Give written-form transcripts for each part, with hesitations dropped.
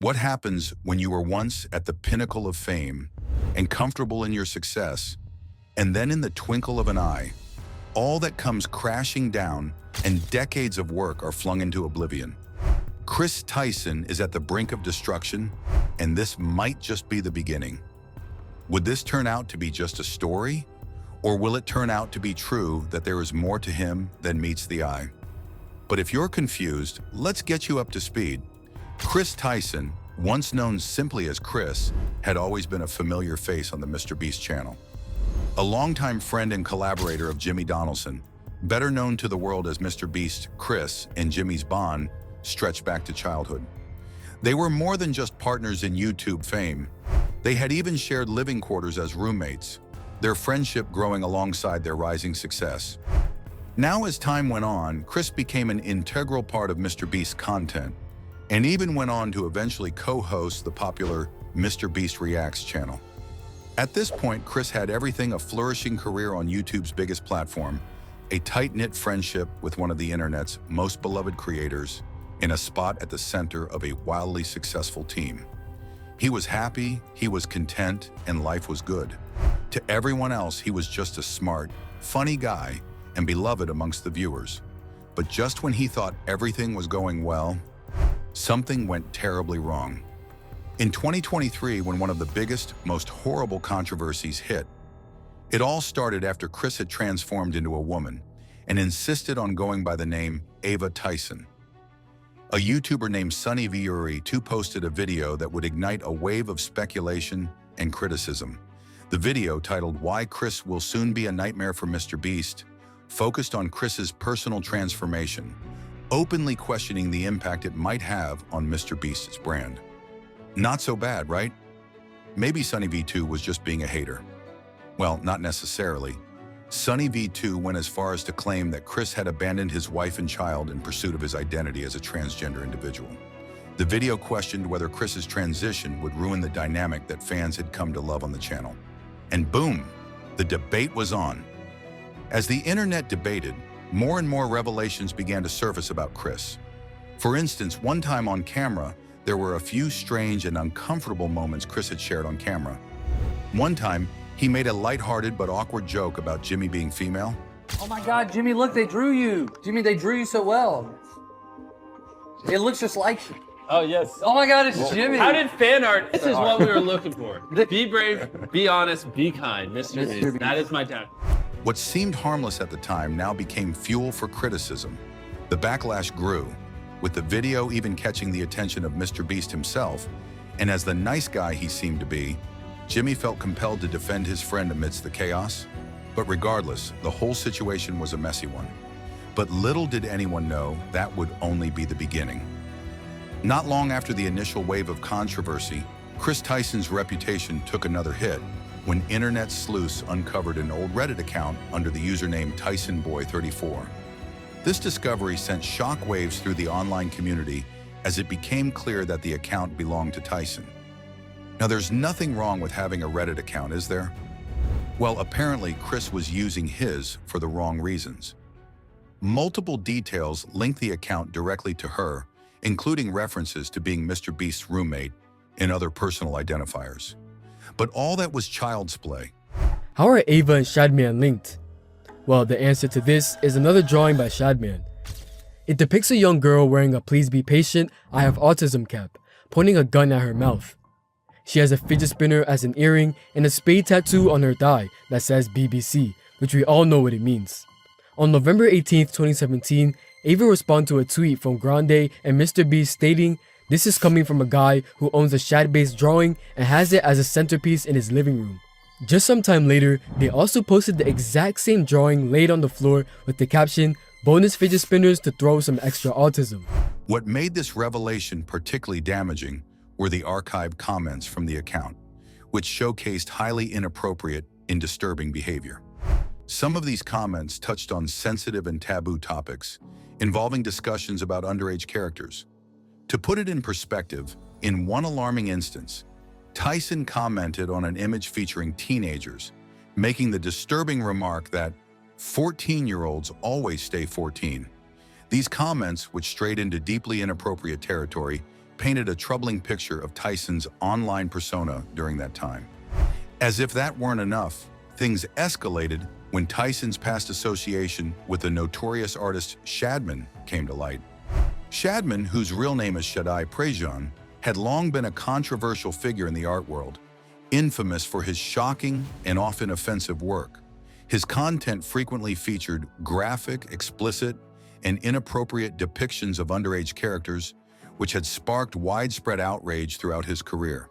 What happens when you were once at the pinnacle of fame and comfortable in your success, and then in the twinkle of an eye, all that comes crashing down and decades of work are flung into oblivion? Kris Tyson is at the brink of destruction, and this might just be the beginning. Would this turn out to be just a story? Or will it turn out to be true that there is more to him than meets the eye? But if you're confused, let's get you up to speed. Kris Tyson, once known simply as Kris, had always been a familiar face on the MrBeast channel. A longtime friend and collaborator of Jimmy Donaldson, better known to the world as MrBeast, Kris and Jimmy's bond stretched back to childhood. They were more than just partners in YouTube fame. They had even shared living quarters as roommates, their friendship growing alongside their rising success. Now, as time went on, Kris became an integral part of MrBeast's content, and even went on to eventually co-host the popular MrBeast Reacts channel. At this point, Kris had everything a flourishing career on YouTube's biggest platform, a tight-knit friendship with one of the internet's most beloved creators, in a spot at the center of a wildly successful team. He was happy, he was content, and life was good. To everyone else, he was just a smart, funny guy and beloved amongst the viewers. But just when he thought everything was going well, something went terribly wrong. In 2023, when one of the biggest, most horrible controversies hit, it all started after Kris had transformed into a woman and insisted on going by the name Ava Tyson. A YouTuber named Sunny V2 posted a video that would ignite a wave of speculation and criticism. The video, titled "Why Kris Will Soon Be a Nightmare for MrBeast," focused on Kris's personal transformation, openly questioning the impact it might have on MrBeast's brand. Not so bad, right? Maybe Sunny V2 was just being a hater. Well, not necessarily. Sunny V2 went as far as to claim that Kris had abandoned his wife and child in pursuit of his identity as a transgender individual. The video questioned whether Kris's transition would ruin the dynamic that fans had come to love on the channel. And boom, the debate was on. As the internet debated, more and more revelations began to surface about Kris. For instance, one time on camera, there were a few strange and uncomfortable moments Kris had shared on camera. One time, he made a lighthearted but awkward joke about Jimmy being female. Oh my God, Jimmy, look, they drew you. Jimmy, they drew you so well. It looks just like you. Oh, yes. Oh my God, it's Jimmy. How did fan art? This is what we were looking for. Be brave, be honest, be kind. MrBeast. That is my time. What seemed harmless at the time now became fuel for criticism. The backlash grew, with the video even catching the attention of MrBeast himself, and as the nice guy he seemed to be, Jimmy felt compelled to defend his friend amidst the chaos. But regardless, the whole situation was a messy one. But little did anyone know that would only be the beginning. Not long after the initial wave of controversy, Kris Tyson's reputation took another hit when internet sleuths uncovered an old Reddit account under the username TysonBoy34. This discovery sent shockwaves through the online community as it became clear that the account belonged to Tyson. Now, there's nothing wrong with having a Reddit account, is there? Well, apparently Kris was using his for the wrong reasons. Multiple details linked the account directly to her, including references to being MrBeast's roommate and other personal identifiers. But all that was child's play. How are Ava and Shadman linked? Well, the answer to this is another drawing by Shadman. It depicts a young girl wearing a "Please be patient, I have autism" cap, pointing a gun at her mouth. She has a fidget spinner as an earring and a spade tattoo on her thigh that says BBC, which we all know what it means. On November 18th, 2017, Ava responded to a tweet from Grande and MrBeast stating, "This is coming from a guy who owns a Shad-based drawing and has it as a centerpiece in his living room." Just some time later, they also posted the exact same drawing laid on the floor with the caption, "Bonus fidget spinners to throw some extra autism." What made this revelation particularly damaging were the archived comments from the account, which showcased highly inappropriate and disturbing behavior. Some of these comments touched on sensitive and taboo topics, involving discussions about underage characters. To put it in perspective, in one alarming instance, Tyson commented on an image featuring teenagers, making the disturbing remark that 14-year-olds always stay 14. These comments, which strayed into deeply inappropriate territory, painted a troubling picture of Tyson's online persona during that time. As if that weren't enough, things escalated when Tyson's past association with the notorious artist Shadman came to light. Shadman, whose real name is Shaddai Prejean, had long been a controversial figure in the art world, infamous for his shocking and often offensive work. His content frequently featured graphic, explicit, and inappropriate depictions of underage characters, which had sparked widespread outrage throughout his career.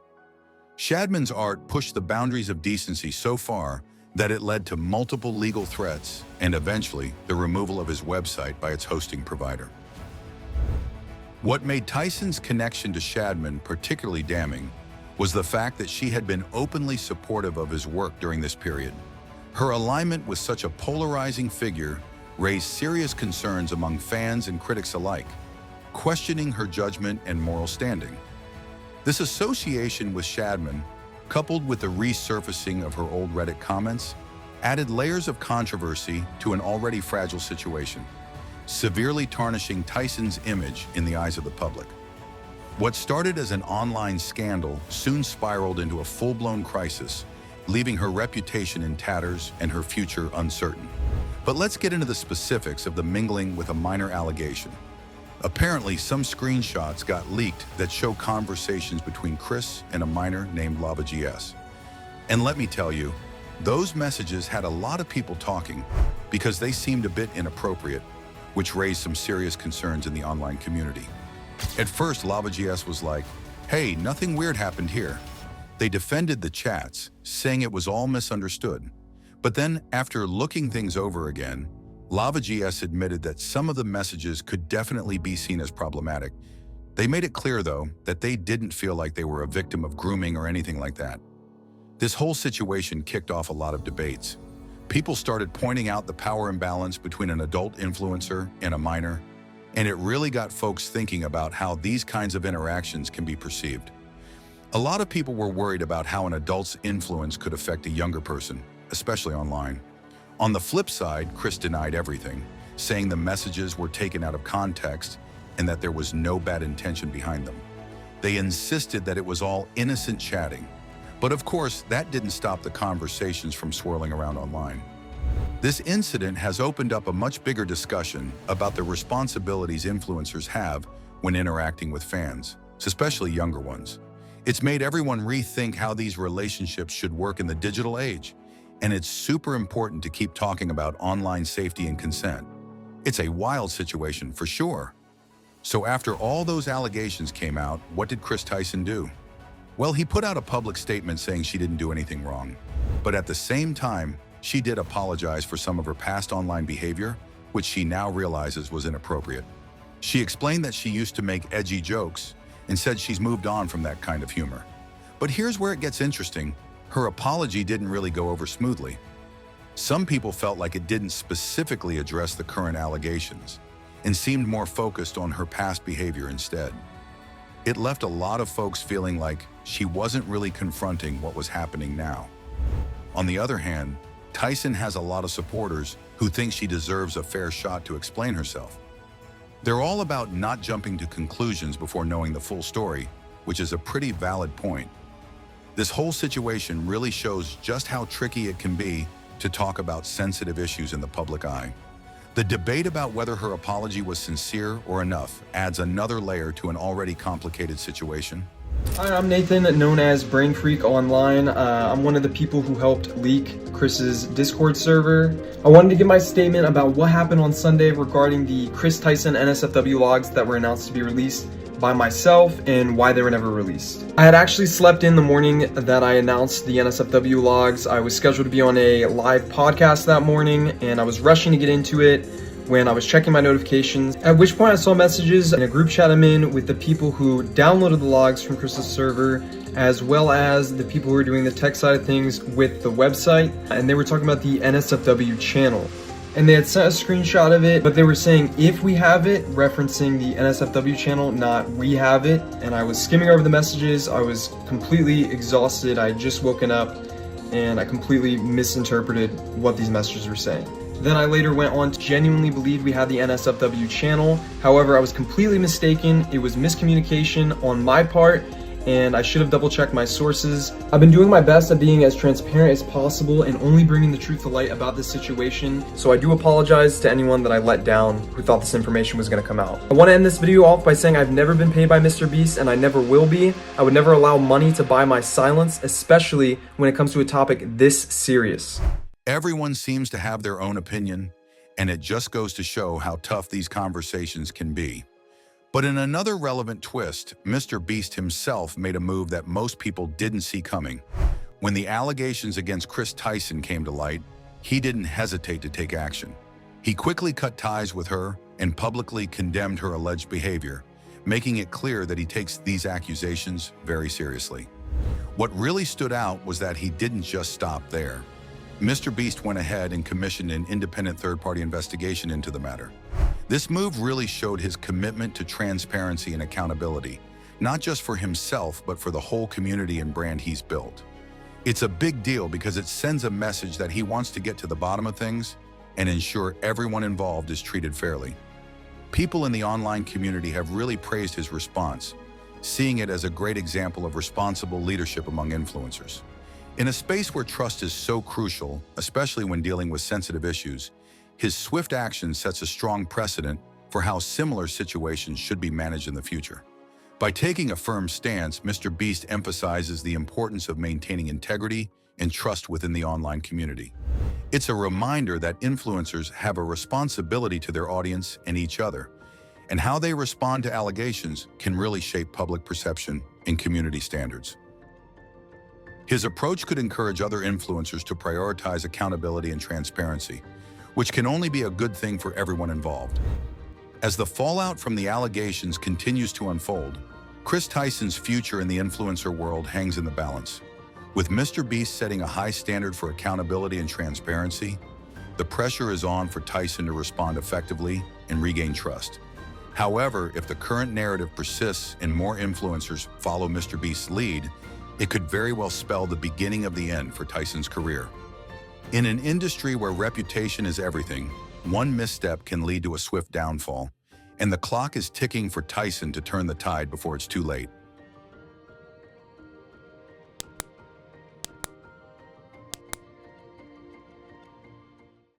Shadman's art pushed the boundaries of decency so far that it led to multiple legal threats and eventually the removal of his website by its hosting provider. What made Tyson's connection to Shadman particularly damning was the fact that she had been openly supportive of his work during this period. Her alignment with such a polarizing figure raised serious concerns among fans and critics alike, questioning her judgment and moral standing. This association with Shadman, coupled with the resurfacing of her old Reddit comments, added layers of controversy to an already fragile situation, severely tarnishing Tyson's image in the eyes of the public. What started as an online scandal soon spiraled into a full-blown crisis, leaving her reputation in tatters and her future uncertain. But let's get into the specifics of the mingling with a minor allegation. Apparently, some screenshots got leaked that show conversations between Kris and a minor named LavaGS. And let me tell you, those messages had a lot of people talking because they seemed a bit inappropriate, which raised some serious concerns in the online community. At first, LavaGS was like, "Hey, nothing weird happened here." They defended the chats, saying it was all misunderstood. But then, after looking things over again, LavaGS admitted that some of the messages could definitely be seen as problematic. They made it clear, though, that they didn't feel like they were a victim of grooming or anything like that. This whole situation kicked off a lot of debates. People started pointing out the power imbalance between an adult influencer and a minor, and it really got folks thinking about how these kinds of interactions can be perceived. A lot of people were worried about how an adult's influence could affect a younger person, especially online. On the flip side, Kris denied everything, saying the messages were taken out of context and that there was no bad intention behind them. They insisted that it was all innocent chatting. But of course, that didn't stop the conversations from swirling around online. This incident has opened up a much bigger discussion about the responsibilities influencers have when interacting with fans, especially younger ones. It's made everyone rethink how these relationships should work in the digital age, and it's super important to keep talking about online safety and consent. It's a wild situation for sure. So after all those allegations came out, what did Kris Tyson do? Well, he put out a public statement saying she didn't do anything wrong. But at the same time, she did apologize for some of her past online behavior, which she now realizes was inappropriate. She explained that she used to make edgy jokes and said she's moved on from that kind of humor. But here's where it gets interesting. Her apology didn't really go over smoothly. Some people felt like it didn't specifically address the current allegations and seemed more focused on her past behavior instead. It left a lot of folks feeling like she wasn't really confronting what was happening now. On the other hand, Tyson has a lot of supporters who think she deserves a fair shot to explain herself. They're all about not jumping to conclusions before knowing the full story, which is a pretty valid point. This whole situation really shows just how tricky it can be to talk about sensitive issues in the public eye. The debate about whether her apology was sincere or enough adds another layer to an already complicated situation. Hi, I'm Nathan, known as Brain Freak Online. I'm one of the people who helped leak Kris's Discord server. I wanted to give my statement about what happened on Sunday regarding the Kris Tyson NSFW logs that were announced to be released by myself and why they were never released. I had actually slept in the morning that I announced the NSFW logs. I was scheduled to be on a live podcast that morning and I was rushing to get into it when I was checking my notifications, at which point I saw messages in a group chat I'm in with the people who downloaded the logs from Kris's server, as well as the people who were doing the tech side of things with the website, and they were talking about the NSFW channel. And they had sent a screenshot of it, but they were saying if we have it, referencing the NSFW channel, not we have it. And I was skimming over the messages, I was completely exhausted, I had just woken up, and I completely misinterpreted what these messages were saying. Then I later went on to genuinely believe we had the NSFW channel. However, I was completely mistaken. It was miscommunication on my part, and I should have double-checked my sources. I've been doing my best at being as transparent as possible and only bringing the truth to light about this situation. So I do apologize to anyone that I let down who thought this information was gonna come out. I wanna end this video off by saying I've never been paid by MrBeast and I never will be. I would never allow money to buy my silence, especially when it comes to a topic this serious. Everyone seems to have their own opinion, and it just goes to show how tough these conversations can be. But in another relevant twist, MrBeast himself made a move that most people didn't see coming. When the allegations against Kris Tyson came to light, he didn't hesitate to take action. He quickly cut ties with her and publicly condemned her alleged behavior, making it clear that he takes these accusations very seriously. What really stood out was that he didn't just stop there. MrBeast went ahead and commissioned an independent third-party investigation into the matter. This move really showed his commitment to transparency and accountability, not just for himself, but for the whole community and brand he's built. It's a big deal because it sends a message that he wants to get to the bottom of things and ensure everyone involved is treated fairly. People in the online community have really praised his response, seeing it as a great example of responsible leadership among influencers. In a space where trust is so crucial, especially when dealing with sensitive issues, his swift action sets a strong precedent for how similar situations should be managed in the future. By taking a firm stance, MrBeast emphasizes the importance of maintaining integrity and trust within the online community. It's a reminder that influencers have a responsibility to their audience and each other, and how they respond to allegations can really shape public perception and community standards. His approach could encourage other influencers to prioritize accountability and transparency, which can only be a good thing for everyone involved. As the fallout from the allegations continues to unfold, Kris Tyson's future in the influencer world hangs in the balance. With MrBeast setting a high standard for accountability and transparency, the pressure is on for Tyson to respond effectively and regain trust. However, if the current narrative persists and more influencers follow MrBeast's lead, it could very well spell the beginning of the end for Tyson's career. In an industry where reputation is everything, one misstep can lead to a swift downfall, and the clock is ticking for Tyson to turn the tide before it's too late.